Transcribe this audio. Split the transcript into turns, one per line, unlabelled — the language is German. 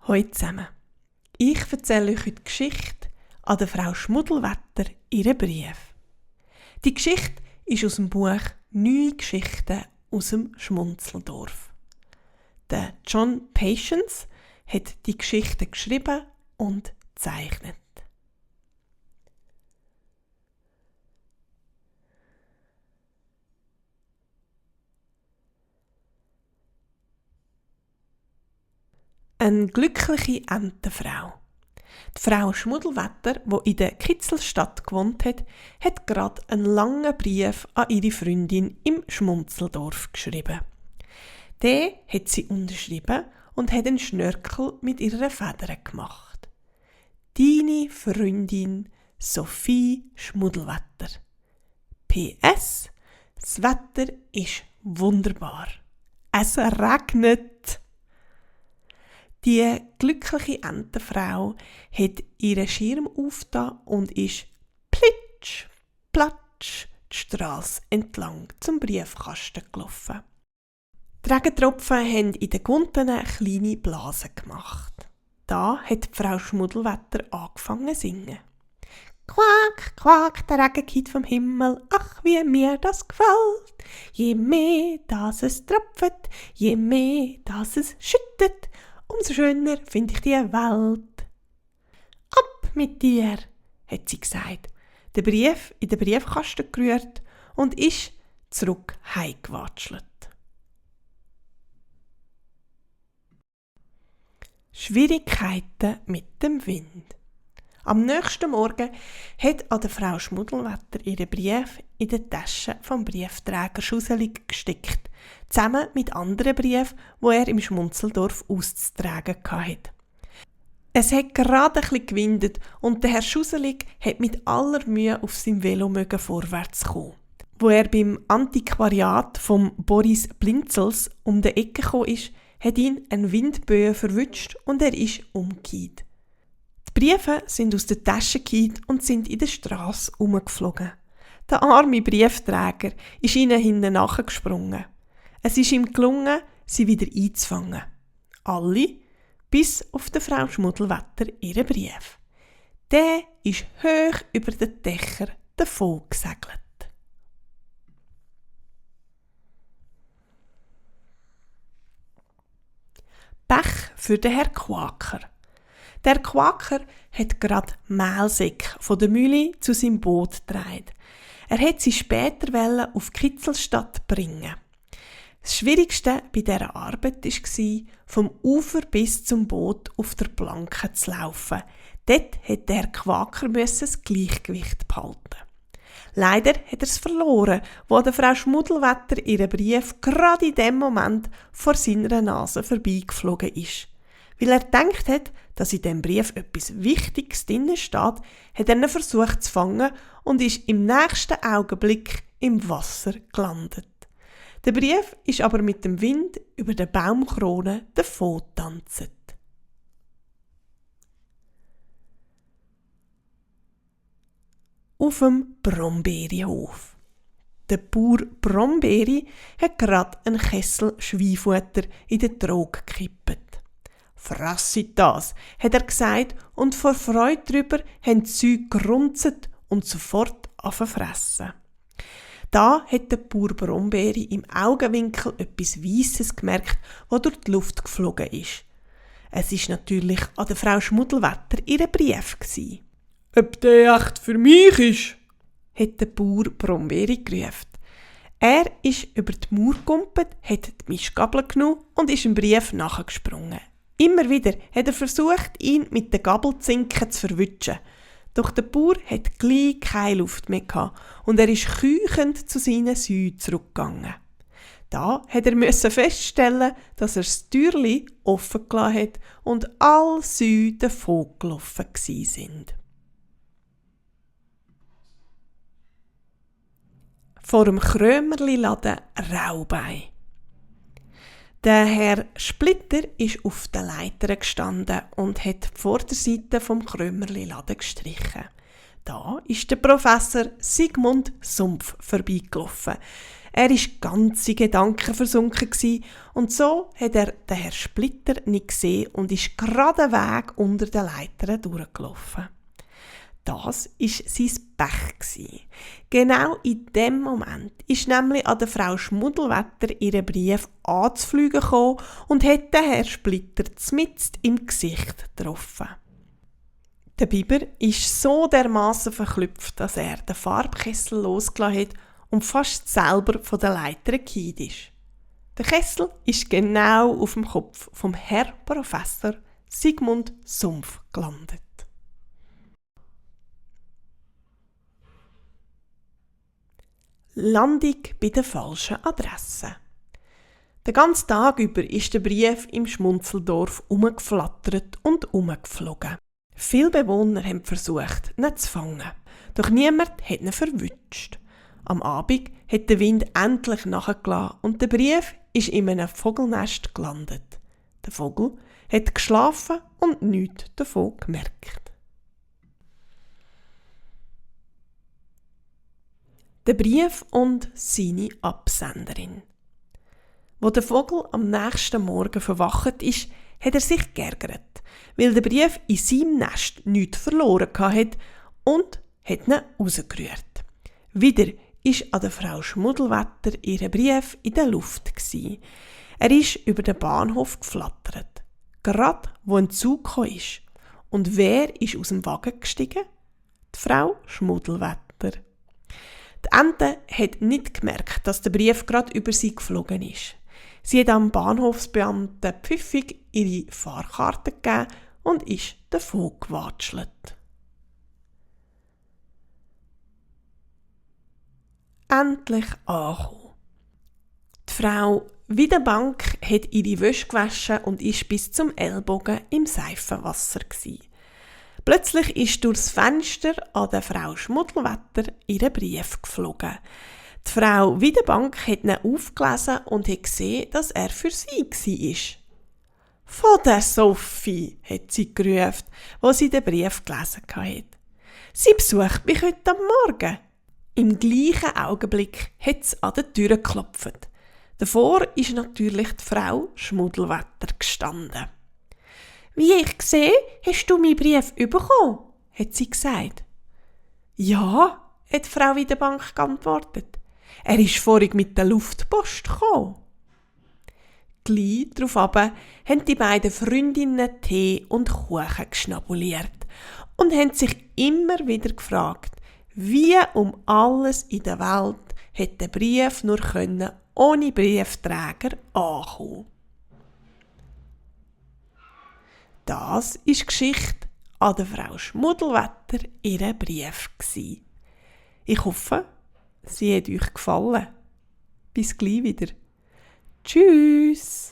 Hallo zusammen. Ich erzähle euch heute die Geschichte an der Frau Schmuddelwetter, ihren Brief. Die Geschichte ist aus dem Buch «9 Geschichten aus dem Schmunzeldorf». Der John Patience hat die Geschichte geschrieben und gezeichnet. Eine glückliche Entenfrau. Die Frau Schmuddelwetter, die in der Kitzelstadt gewohnt hat, hat gerade einen langen Brief an ihre Freundin im Schmunzeldorf geschrieben. Den hat sie unterschrieben und hat einen Schnörkel mit ihren Federn gemacht. Deine Freundin Sophie Schmuddelwetter. PS. Das Wetter ist wunderbar. Es regnet. Die glückliche Entenfrau hat ihren Schirm aufgetan und ist plitsch, platsch die Strasse entlang zum Briefkasten gelaufen. Die Regentropfen haben in den Guntenen kleine Blasen gemacht. Da hat die Frau Schmuddelwetter angefangen zu singen. Quack, quack, der Regen geht vom Himmel, ach, wie mir das gefällt. Je mehr, dass es tropft, je mehr, dass es schüttet, umso schöner finde ich die Welt. Ab mit dir, hat sie gesagt, den Brief in den Briefkasten gerührt und ist zurück heimgewatschelt. Schwierigkeiten mit dem Wind. Am nächsten Morgen hat an der Frau Schmuddelwetter ihren Brief in der Tasche vom Briefträger Schuselig gesteckt, zusammen mit anderen Briefen, die er im Schmunzeldorf auszutragen hatte. Es hat gerade ein bisschen gewindet und der Herr Schuselig hat mit aller Mühe auf seinem Velo vorwärts kommen. Wo er beim Antiquariat von Boris Blinzels um die Ecke gekommen ist, hat ihn ein Windböe verwünscht und er ist umgekehrt. Die Briefe sind aus der Tasche gefallen und sind in der Strasse herumgeflogen. Der arme Briefträger ist ihnen hinten nachgesprungen. Es ist ihm gelungen, sie wieder einzufangen. Alle, bis auf die Frau Schmuddelwetter ihren Brief. Der ist hoch über den Dächer davon gesegelt. Pech für den Herr Quaker. Der Quaker hat gerade Mehlsäcke von der Mühle zu seinem Boot getragen. Er wollte sie später auf die Kitzelstadt bringen. Das Schwierigste bei dieser Arbeit war, vom Ufer bis zum Boot auf der Planke zu laufen. Dort musste der Quaker das Gleichgewicht behalten. Leider hat er es verloren, wo der Frau Schmuddelwetter ihren Brief gerade in dem Moment vor seiner Nase vorbeigeflogen ist. Weil er gedacht hat, dass in diesem Brief etwas Wichtiges drin steht, hat er ihn versucht zu fangen und ist im nächsten Augenblick im Wasser gelandet. Der Brief ist aber mit dem Wind über den Baumkrone davongetanzt. Auf dem Brombeerihof. Der Bauer Brombeeri hat gerade einen Kessel Schweinfutter in den Trog gekippt. «Frassit das», hat er gesagt, und vor Freude darüber haben die Säue gerunzelt und sofort fressen. Da hat der Bauer Brombeeri im Augenwinkel etwas Weisses gemerkt, das durch die Luft geflogen ist. Es war natürlich an der Frau Schmuddelwetter ihr Brief. «Ob der echt für mich ist?» hat der Bauer Brombeeri gerufen. Er ist über die Mauer gegumpelt, hat die Mischgabel genommen und ist im Brief nachgesprungen. Immer wieder hat er versucht, ihn mit der Gabelzinken zu verwutschen. Doch der Bauer hat gleich keine Luft mehr gehabt und er ist keuchend zu seinen Säuen zurückgegangen. Da hat er feststellen, dass er das Türli offen gelassen hat und alle Säue davongelaufen sind. Vor dem Krömerli-Laden Raubein. Der Herr Splitter ist auf den Leitern gestanden und hat die Vorderseite vom Krömerli-Laden gestrichen. Da ist der Professor Sigmund Sumpf vorbeigelaufen. Er war ganz in Gedanken versunken und so hat er den Herr Splitter nicht gesehen und ist gerade Weg unter den Leitern durchgelaufen. Das war sein Pech. Genau in dem Moment ist nämlich an der Frau Schmuddelwetter ihren Brief anzufliegen gekommen und hat den Herr Splitter mitten im Gesicht getroffen. Der Biber ist so dermassen verklüpft, dass er den Farbkessel losgelassen hat und fast selber von der Leiter gefallen ist. Der Kessel ist genau auf dem Kopf vom Herr Professor Sigmund Sumpf gelandet. Landung bei der falschen Adresse. Den ganzen Tag über ist der Brief im Schmunzeldorf umgeflattert und umgeflogen. Viele Bewohner haben versucht, ihn zu fangen, doch niemand hat ihn verwünscht. Am Abend hat der Wind endlich nachgelassen und der Brief ist in einem Vogelnest gelandet. Der Vogel hat geschlafen und nichts davon gemerkt. Der Brief und seine Absenderin. Wo der Vogel am nächsten Morgen verwacht ist, hat er sich geärgert, weil der Brief in seinem Nest nichts verloren hatte und hat ihn rausgerührt. Wieder ist an der Frau Schmuddelwetter ihr Brief in der Luft gsi. Er ist über den Bahnhof geflattert, gerade wo ein Zug kam ist. Und wer ist aus dem Wagen gestiegen? Die Frau Schmuddelwetter. Die Ente hat nicht gemerkt, dass der Brief gerade über sie geflogen ist. Sie hat am Bahnhofsbeamten pfiffig ihre Fahrkarte gegeben und ist davon gewatschelt. Endlich angekommen. Die Frau Wiedenbank hat ihre Wäsche gewaschen und ist bis zum Ellbogen im Seifenwasser gsi. Plötzlich ist durchs Fenster an der Frau Schmuddelwetter ihr Brief geflogen. Die Frau Wiedenbank hat ihn aufgelesen und hat gesehen, dass er für sie war. «Von der Sophie», hat sie gerufen, wo sie den Brief gelesen hat. «Sie besucht mich heute Morgen.» Im gleichen Augenblick hat es an der Tür geklopft. Davor ist natürlich die Frau Schmuddelwetter gestanden. «Wie ich sehe, hast du meinen Brief bekommen», hat sie gesagt. «Ja», hat die Frau Wiedenbank geantwortet. «Er ist vorhin mit der Luftpost gekommen.» Gleich darauf haben die beiden Freundinnen Tee und Kuchen geschnabuliert und haben sich immer wieder gefragt, wie um alles in der Welt hätte der Brief nur können, ohne Briefträger ankommen. Das war die Geschichte an der Frau Schmuddelwetter ihren Brief. Ich hoffe, sie hat euch gefallen. Bis gleich wieder. Tschüss!